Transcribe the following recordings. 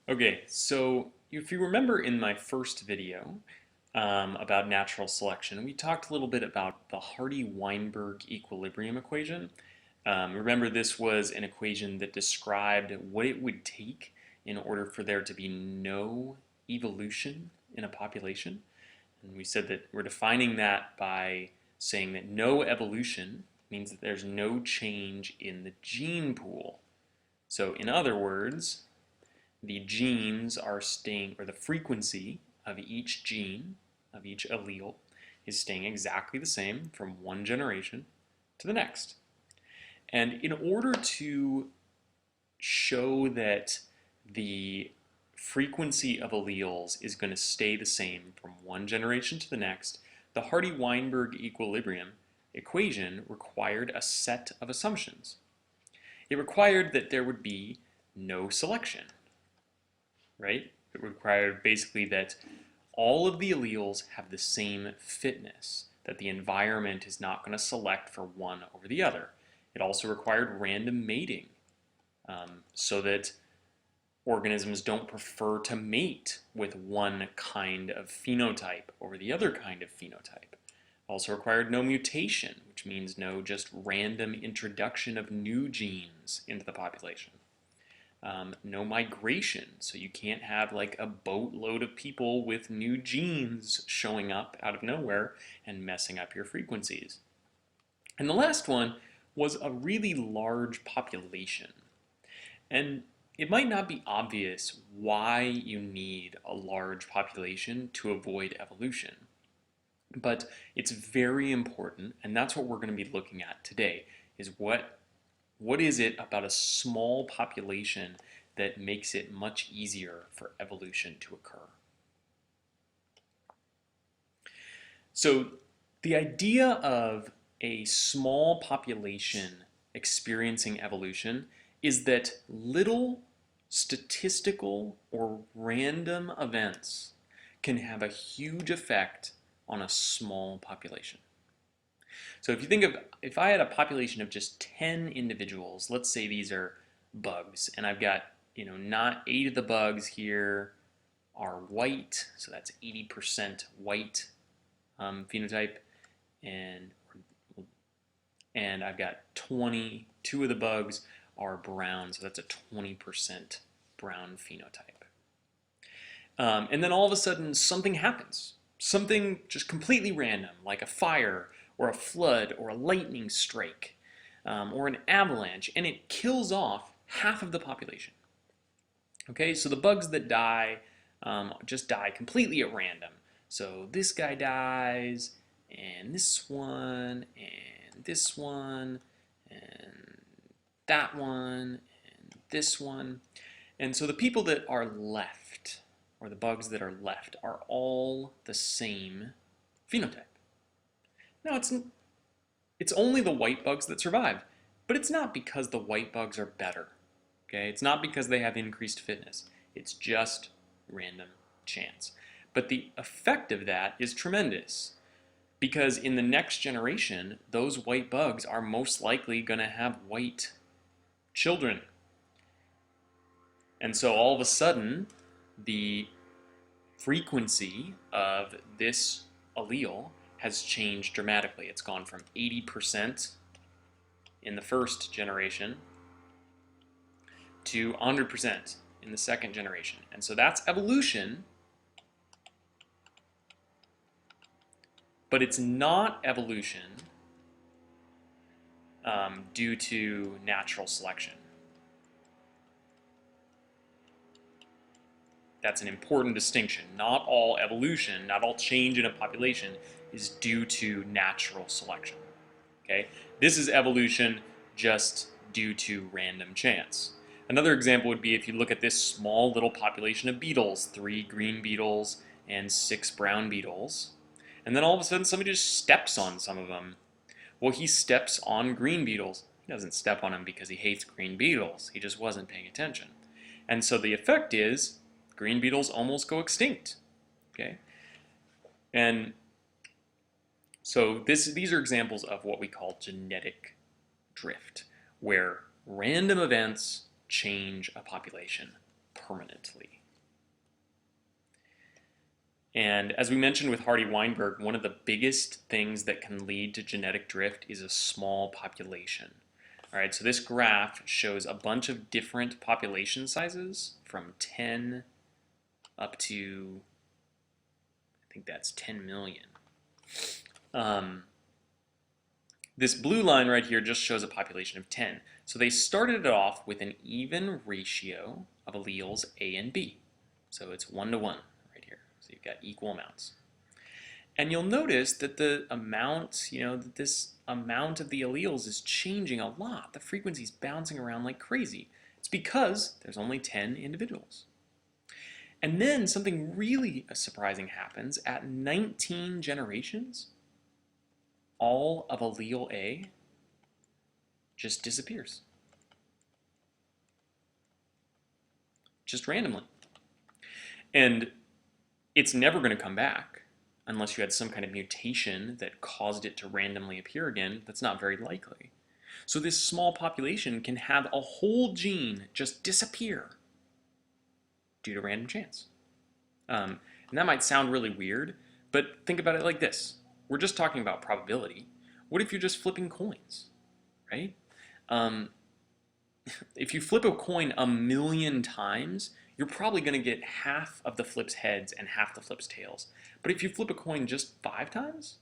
Okay, so if you remember in my first video about natural selection, we talked a little bit about the Hardy-Weinberg equilibrium equation. Remember, this was an equation that described what it would take in order for there to be no evolution in a population. And we said that we're defining that by saying that no evolution means that there's no change in the gene pool. So in other words, the genes are staying, or the frequency of each gene, of each allele, is staying exactly the same from one generation to the next. And in order to show that the frequency of alleles is going to stay the same from one generation to the next, the Hardy-Weinberg equilibrium equation required a set of assumptions. It required that there would be no selection, right? It required basically that all of the alleles have the same fitness, that the environment is not going to select for one over the other. It also required random mating, so that organisms don't prefer to mate with one kind of phenotype over the other kind of phenotype. It also required no mutation, which means no just random introduction of new genes into the population. No migration, so you can't have like a boatload of people with new genes showing up out of nowhere and messing up your frequencies. And the last one was a really large population. And it might not be obvious why you need a large population to avoid evolution, but it's very important, and that's what we're going to be looking at today, is what is it about a small population that makes it much easier for evolution to occur? So the idea of a small population experiencing evolution is that little statistical or random events can have a huge effect on a small population. So if you think of, if I had a population of just 10 individuals, let's say these are bugs, and I've got, not 8 of the bugs here are white, so that's 80% white phenotype, and I've got 22 of the bugs are brown, so that's a 20% brown phenotype. And then all of a sudden something happens, something just completely random, like a fire or a flood or a lightning strike or an avalanche, and it kills off half of the population. Okay, so the bugs that die just die completely at random. So this guy dies, and this one, and this one, and that one, and this one. And so the people that are left, or the bugs that are left, are all the same phenotype. Now, it's only the white bugs that survive, but it's not because the white bugs are better. Okay, it's not because they have increased fitness. It's just random chance. But the effect of that is tremendous, because in the next generation, those white bugs are most likely going to have white children. And so all of a sudden, the frequency of this allele has changed dramatically. It's gone from 80% in the first generation to 100% in the second generation. And so that's evolution, but it's not evolution due to natural selection. That's an important distinction. Not all evolution, not all change in a population is due to natural selection. Okay? This is evolution just due to random chance. Another example would be if you look at this small little population of beetles, 3 green beetles and 6 brown beetles, and then all of a sudden somebody just steps on some of them. Well, he steps on green beetles. He doesn't step on them because he hates green beetles. He just wasn't paying attention. And so the effect is green beetles almost go extinct. Okay? And so these are examples of what we call genetic drift, where random events change a population permanently. And as we mentioned with Hardy-Weinberg, one of the biggest things that can lead to genetic drift is a small population. All right, so this graph shows a bunch of different population sizes from 10 up to, I think that's 10 million. This blue line right here just shows a population of 10. So they started it off with an even ratio of alleles A and B. So it's 1 to 1 right here. So you've got equal amounts. And you'll notice that the amount, that this amount of the alleles is changing a lot. The frequency is bouncing around like crazy. It's because there's only 10 individuals. And then something really surprising happens. At 19 generations, all of allele A just disappears. Just randomly. And it's never going to come back unless you had some kind of mutation that caused it to randomly appear again. That's not very likely. So this small population can have a whole gene just disappear due to random chance. And that might sound really weird, but think about it like this. We're just talking about probability. What if you're just flipping coins, right? If you flip a coin 1,000,000 times, you're probably going to get half of the flip's heads and half the flip's tails. But if you flip a coin just 5 times,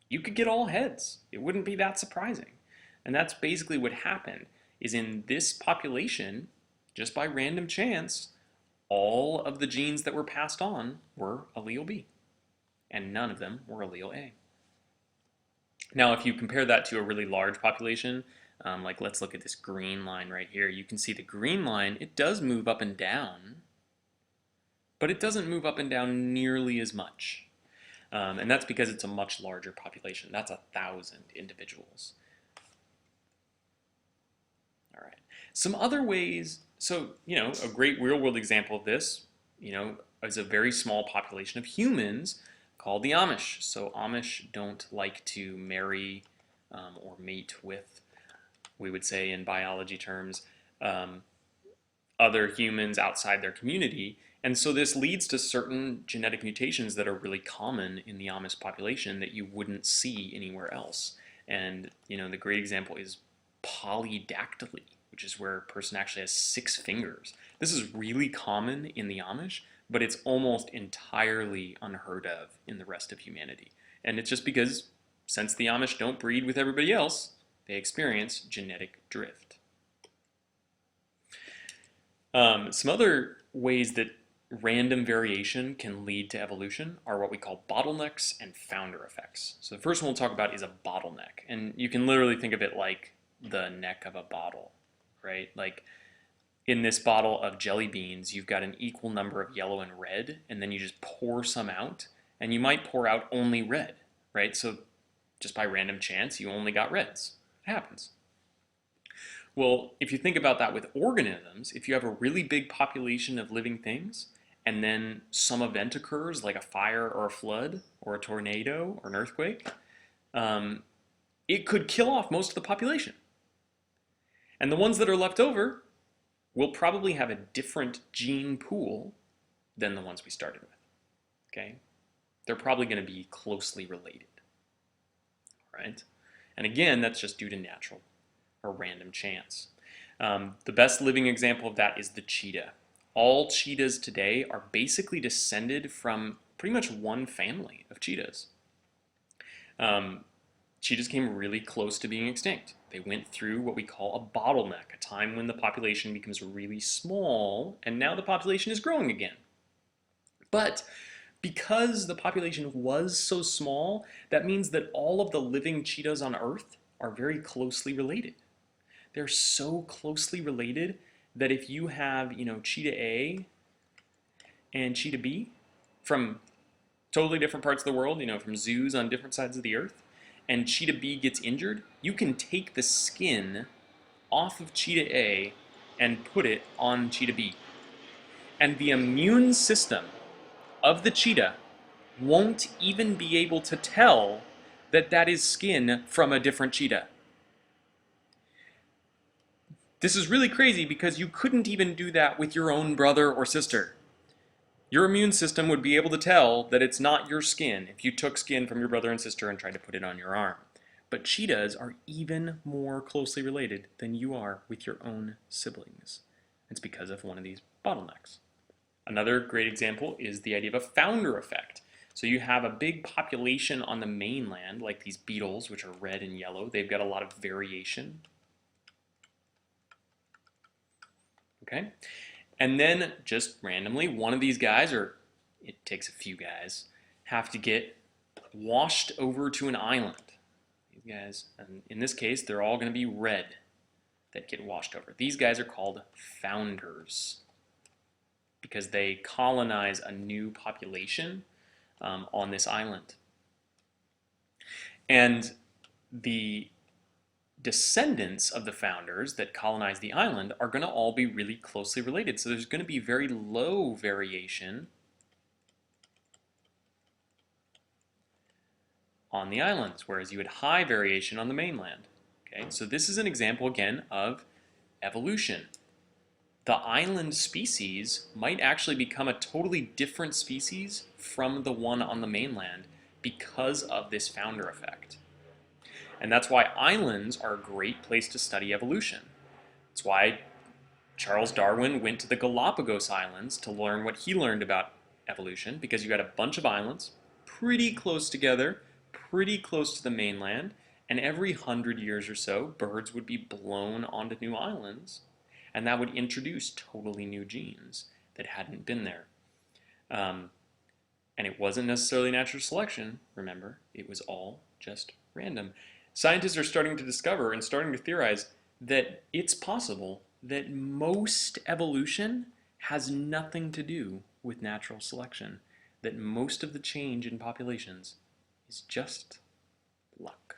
you could get all heads. It wouldn't be that surprising. And that's basically what happened, is in this population, just by random chance, all of the genes that were passed on were allele B, and none of them were allele A. Now, if you compare that to a really large population, like let's look at this green line right here, you can see the green line, it does move up and down, but it doesn't move up and down nearly as much. And that's because it's a much larger population. That's 1,000 individuals. All right. Some other ways, so, a great real-world example of this, is a very small population of humans called the Amish. So Amish don't like to marry or mate with, we would say in biology terms, other humans outside their community. And so this leads to certain genetic mutations that are really common in the Amish population that you wouldn't see anywhere else. And, the great example is polydactyly, which is where a person actually has 6 fingers. This is really common in the Amish, but it's almost entirely unheard of in the rest of humanity. And it's just because, since the Amish don't breed with everybody else, they experience genetic drift. Some other ways that random variation can lead to evolution are what we call bottlenecks and founder effects. So the first one we'll talk about is a bottleneck. And you can literally think of it like the neck of a bottle, right? Like in this bottle of jelly beans, you've got an equal number of yellow and red, and then you just pour some out, and you might pour out only red, right? So just by random chance, you only got reds. It happens. Well, if you think about that with organisms, if you have a really big population of living things, and then some event occurs, like a fire or a flood, or a tornado, or an earthquake, it could kill off most of the population. And the ones that are left over will probably have a different gene pool than the ones we started with, okay? They're probably going to be closely related, right? And again, that's just due to natural or random chance. The best living example of that is the cheetah. All cheetahs today are basically descended from pretty much one family of cheetahs. Cheetahs came really close to being extinct. They went through what we call a bottleneck, a time when the population becomes really small, and now the population is growing again. But because the population was so small, that means that all of the living cheetahs on Earth are very closely related. They're so closely related that if you have, cheetah A and cheetah B from totally different parts of the world, from zoos on different sides of the Earth, and cheetah B gets injured, you can take the skin off of cheetah A and put it on cheetah B. And the immune system of the cheetah won't even be able to tell that that is skin from a different cheetah. This is really crazy because you couldn't even do that with your own brother or sister. Your immune system would be able to tell that it's not your skin if you took skin from your brother and sister and tried to put it on your arm. But cheetahs are even more closely related than you are with your own siblings. It's because of one of these bottlenecks. Another great example is the idea of a founder effect. So you have a big population on the mainland, like these beetles, which are red and yellow. They've got a lot of variation. Okay? And then just randomly, one of these guys, or it takes a few guys, have to get washed over to an island. These guys, and in this case, they're all going to be red that get washed over. These guys are called founders because they colonize a new population on this island. And the descendants of the founders that colonize the island are going to all be really closely related. So there's going to be very low variation on the islands, whereas you had high variation on the mainland. Okay, so this is an example again of evolution. The island species might actually become a totally different species from the one on the mainland because of this founder effect. And that's why islands are a great place to study evolution. That's why Charles Darwin went to the Galapagos Islands to learn what he learned about evolution, because you got a bunch of islands pretty close together, pretty close to the mainland, and every 100 years or so, birds would be blown onto new islands, and that would introduce totally new genes that hadn't been there. And it wasn't necessarily natural selection, remember, it was all just random. Scientists are starting to discover and starting to theorize that it's possible that most evolution has nothing to do with natural selection, that most of the change in populations is just luck.